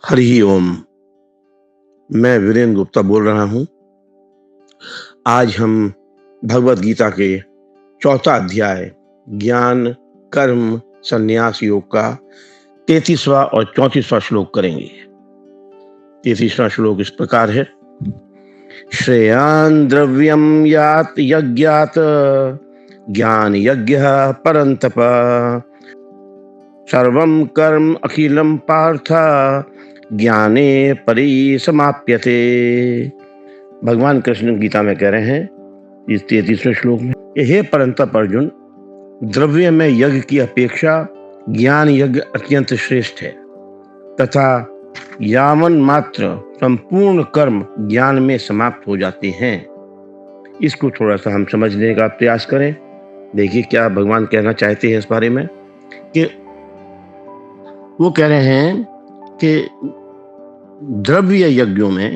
हरि ओम। मैं वीरेंद्र गुप्ता बोल रहा हूँ। आज हम भगवत गीता के चौथा अध्याय ज्ञान कर्म संन्यास योग का 33वां और 34वां श्लोक करेंगे। 33वां श्लोक इस प्रकार है। श्रेयान् द्रव्यं यात यज्ञात ज्ञान यज्ञः परन्तप सर्वं कर्म अखिलं पार्थ ज्ञाने परिसमाप्यते। भगवान कृष्ण गीता में कह रहे हैं इस 33वें श्लोक में, हे परंतप अर्जुन, द्रव्य में यज्ञ की अपेक्षा ज्ञान यज्ञ अत्यंत श्रेष्ठ है तथा यावन मात्र संपूर्ण कर्म ज्ञान में समाप्त हो जाते हैं। इसको थोड़ा सा हम समझने का प्रयास करें। देखिए क्या भगवान कहना चाहते हैं इस बारे में, कि वो कह रहे हैं कि द्रव्य यज्ञों में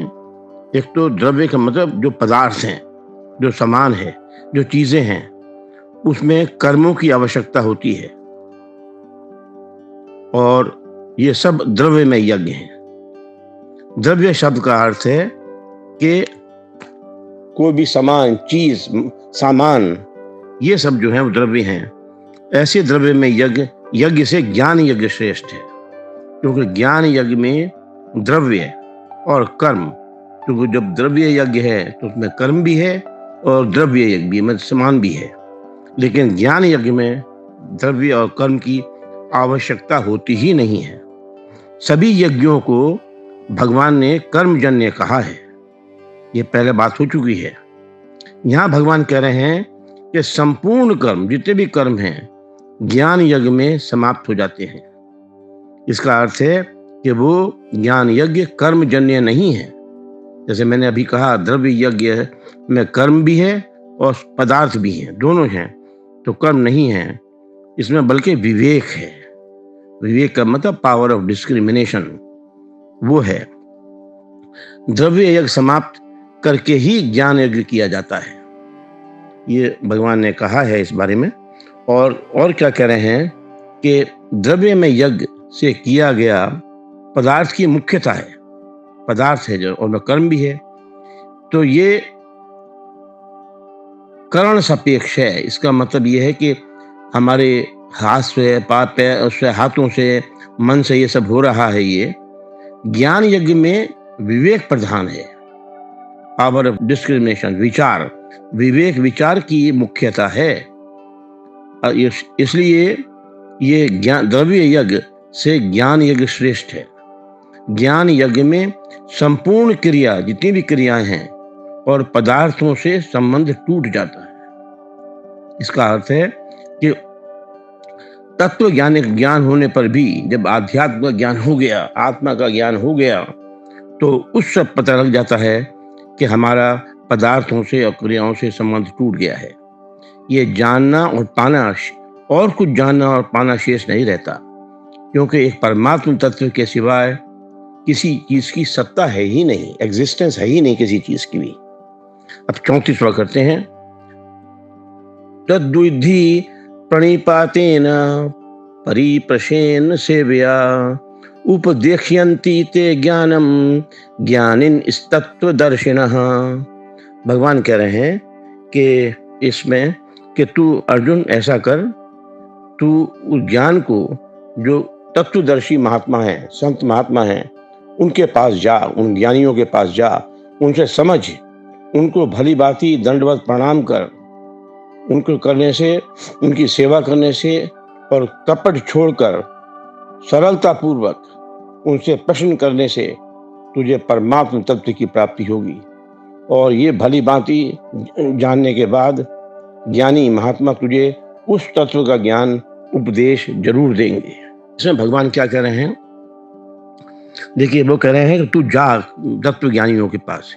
एक तो द्रव्य का मतलब जो पदार्थ हैं, जो सामान है, जो चीजें हैं, उसमें कर्मों की आवश्यकता होती है और ये सब द्रव्य में यज्ञ हैं। द्रव्य शब्द का अर्थ है कि कोई भी सामान, चीज, सामान, ये सब जो है वो द्रव्य हैं। ऐसे द्रव्य में यज्ञ से ज्ञान यज्ञ श्रेष्ठ है, क्योंकि ज्ञान यज्ञ में द्रव्य और कर्म, क्योंकि जब द्रव्य यज्ञ है तो उसमें कर्म भी है और द्रव्य यज्ञ भी, मतलब समान भी है। लेकिन ज्ञान यज्ञ में द्रव्य और कर्म की आवश्यकता होती ही नहीं है। सभी यज्ञों को भगवान ने कर्मजन्य कहा है, ये पहले बात हो चुकी है। यहाँ भगवान कह रहे हैं कि संपूर्ण कर्म, जितने भी कर्म हैं, ज्ञान यज्ञ में समाप्त हो जाते हैं। इसका अर्थ है कि वो ज्ञान यज्ञ कर्मजन्य नहीं है। जैसे मैंने अभी कहा, द्रव्य यज्ञ में कर्म भी है और पदार्थ भी है, दोनों हैं, तो कर्म नहीं है इसमें, बल्कि विवेक है। विवेक का मतलब पावर ऑफ डिस्क्रिमिनेशन, वो है। द्रव्य यज्ञ समाप्त करके ही ज्ञान यज्ञ किया जाता है, ये भगवान ने कहा है इस बारे में। और क्या कह रहे हैं कि द्रव्य में यज्ञ से किया गया पदार्थ की मुख्यता है, पदार्थ है जो, और कर्म भी है, तो ये करण सापेक्ष है। इसका मतलब ये है कि हमारे हाथ से, पैर से, हाथों से, मन से ये सब हो रहा है। ये ज्ञान यज्ञ में विवेक प्रधान है, पावर ऑफ डिस्क्रिमिनेशन, विचार, विवेक विचार की मुख्यता है। इसलिए ये द्रव्य यज्ञ से ज्ञान यज्ञ श्रेष्ठ है। ज्ञान यज्ञ में संपूर्ण क्रिया, जितनी भी क्रियाएं हैं, और पदार्थों से संबंध टूट जाता है। इसका अर्थ है कि तत्व ज्ञान होने पर भी, जब आध्यात्म ज्ञान हो गया, आत्मा का ज्ञान हो गया, तो उस सब पता लग जाता है कि हमारा पदार्थों से और क्रियाओं से संबंध टूट गया है। ये जानना और पाना, और कुछ जानना और पाना शेष नहीं रहता, क्योंकि एक परमात्म तत्व के सिवाय किसी चीज की सत्ता है ही नहीं, एग्जिस्टेंस है ही नहीं किसी चीज की भी। अब 34वां करते हैं। तद्विद्धि प्रणिपातेन परिप्रशेन सेवया उपदेक्ष्यन्ति ते ज्ञानम ज्ञानिन तत्वदर्शिनः। भगवान कह रहे हैं कि इसमें कि तू अर्जुन ऐसा कर, तू उस ज्ञान को, जो तत्वदर्शी महात्मा है, संत महात्मा है, उनके पास जा, उन ज्ञानियों के पास जा, उनसे समझ, उनको भली भांति दंडवत प्रणाम कर। उनको करने से, उनकी सेवा करने से और कपट छोड़कर सरलता पूर्वक उनसे प्रश्न करने से तुझे परमात्म तत्व की प्राप्ति होगी। और ये भली भांति जानने के बाद ज्ञानी महात्मा तुझे उस तत्व का ज्ञान, उपदेश जरूर देंगे। इसमें भगवान क्या कह रहे हैं, देखिए वो कह रहे हैं कि तू जा तत्व ज्ञानियों के पास।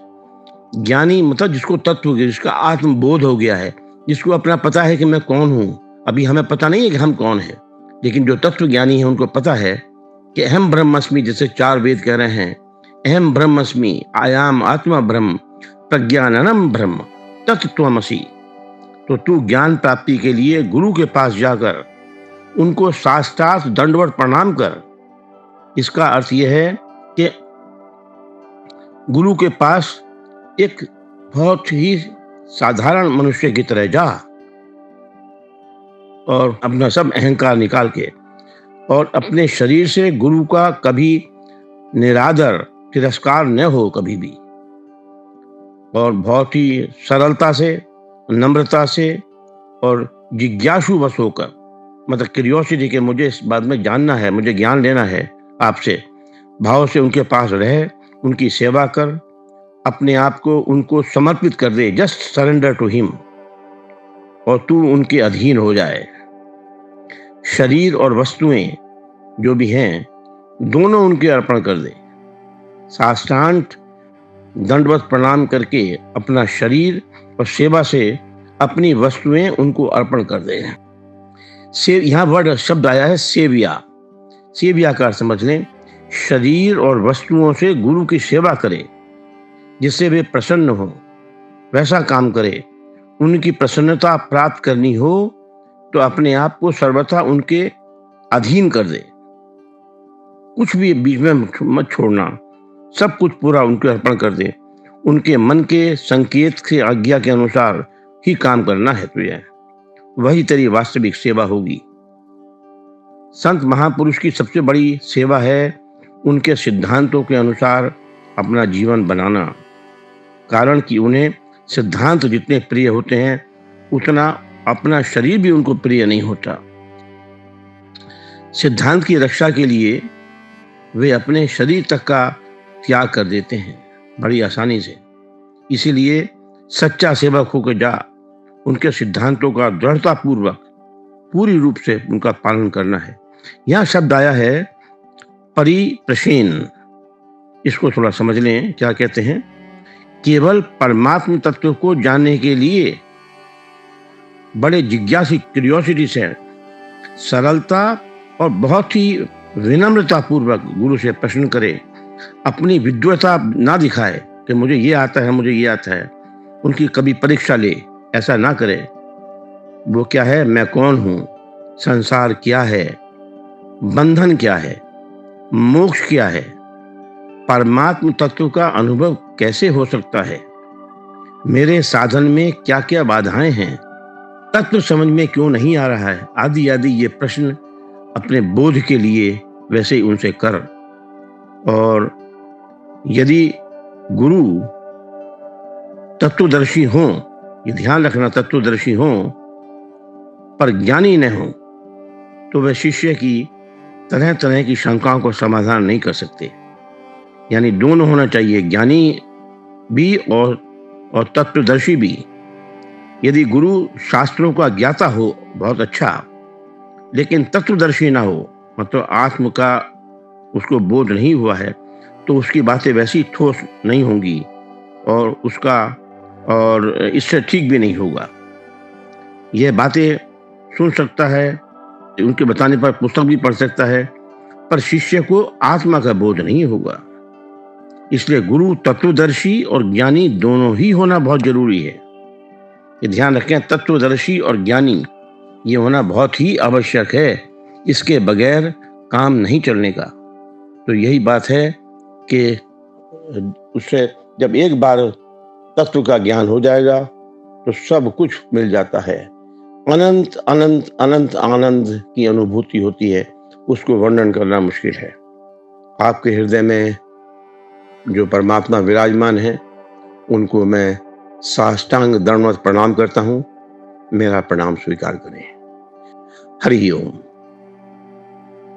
ज्ञानी मतलब जिसको तत्व, जिसका आत्मबोध हो गया है, जिसको अपना पता है कि मैं कौन हूँ। अभी हमें पता नहीं है कि हम कौन हैं, लेकिन जो तत्व ज्ञानी है उनको पता है कि अहम ब्रह्मस्मि, जैसे 4 वेद कह रहे हैं, अहम ब्रह्मस्मि, आयाम आत्मा ब्रह्म, प्रज्ञाननम ब्रह्म, तत्त्वमसि। तो तू ज्ञान प्राप्ति के लिए गुरु के पास जाकर उनको साष्टांग दंडवत प्रणाम कर। इसका अर्थ यह है कि गुरु के पास एक बहुत ही साधारण मनुष्य की तरह जा और अपना सब अहंकार निकाल के और अपने शरीर से गुरु का कभी निरादर तिरस्कार न हो कभी भी, और बहुत ही सरलता से, नम्रता से और जिज्ञासु बस होकर, मतलब क्यूरियोसिटी के मुझे इस बात में जानना है, मुझे ज्ञान लेना है आपसे, भाव से उनके पास रहे, उनकी सेवा कर, अपने आप को उनको समर्पित कर दे, जस्ट सरेंडर टू हिम, और तू उनके अधीन हो जाए। शरीर और वस्तुएं जो भी हैं दोनों उनके अर्पण कर दे। साष्टांग दंडवत प्रणाम करके अपना शरीर और सेवा से अपनी वस्तुएं उनको अर्पण कर दे। यहाँ वर्ड शब्द आया है सेविया। सेविया का समझ लें, शरीर और वस्तुओं से गुरु की सेवा करे, जिससे वे प्रसन्न हो, वैसा काम करे। उनकी प्रसन्नता प्राप्त करनी हो तो अपने आप को सर्वथा उनके अधीन कर दे, कुछ भी बीच में मत छोड़ना, सब कुछ पूरा उनके अर्पण कर दे। उनके मन के संकेत के आज्ञा के अनुसार ही काम करना है तुझे, वही तेरी वास्तविक सेवा होगी। संत महापुरुष की सबसे बड़ी सेवा है उनके सिद्धांतों के अनुसार अपना जीवन बनाना, कारण कि उन्हें सिद्धांत जितने प्रिय होते हैं उतना अपना शरीर भी उनको प्रिय नहीं होता। सिद्धांत की रक्षा के लिए वे अपने शरीर तक का त्याग कर देते हैं बड़ी आसानी से। इसीलिए सच्चा सेवक होकर जा, उनके सिद्धांतों का दृढ़ता पूर्वक पूरी रूप से उनका पालन करना है। यहाँ शब्द आया है परिप्रसेन, इसको थोड़ा समझ लें क्या कहते हैं। केवल परमात्म तत्व को जानने के लिए बड़े जिज्ञासी क्यूरियोसिटी से, सरलता और बहुत ही विनम्रता पूर्वक गुरु से प्रश्न करे, अपनी विद्वता ना दिखाए कि मुझे ये आता है, मुझे ये आता है, उनकी कभी परीक्षा ले, ऐसा ना करे। वो क्या है, मैं कौन हूँ, संसार क्या है, बंधन क्या है, मोक्ष क्या है, परमात्म तत्व का अनुभव कैसे हो सकता है, मेरे साधन में क्या क्या बाधाएं हैं, तत्व समझ में क्यों नहीं आ रहा है, आदि आदि ये प्रश्न अपने बोध के लिए वैसे ही उनसे कर। और यदि गुरु तत्वदर्शी हों, ये ध्यान रखना, तत्वदर्शी हों पर ज्ञानी न हों, तो वह शिष्य की तरह तरह की शंकाओं को समाधान नहीं कर सकते। यानी दोनों होना चाहिए, ज्ञानी भी और तत्वदर्शी भी। यदि गुरु शास्त्रों का ज्ञाता हो बहुत अच्छा, लेकिन तत्वदर्शी ना हो, मतलब आत्म का उसको बोध नहीं हुआ है, तो उसकी बातें वैसी ठोस नहीं होंगी और इससे ठीक भी नहीं होगा। यह बातें सुन सकता है, उनके बताने पर पुस्तक भी पढ़ सकता है, पर शिष्य को आत्मा का बोध नहीं होगा। इसलिए गुरु तत्वदर्शी और ज्ञानी दोनों ही होना बहुत जरूरी है। ये ध्यान रखें, तत्वदर्शी और ज्ञानी ये होना बहुत ही आवश्यक है, इसके बगैर काम नहीं चलने का। तो यही बात है कि उससे जब एक बार तत्व का ज्ञान हो जाएगा तो सब कुछ मिल जाता है। अनंत अनंत अनंत आनंद की अनुभूति होती है, उसको वर्णन करना मुश्किल है। आपके हृदय में जो परमात्मा विराजमान है उनको मैं साष्टांग दंडवत प्रणाम करता हूँ। मेरा प्रणाम स्वीकार करें। हरि ओम।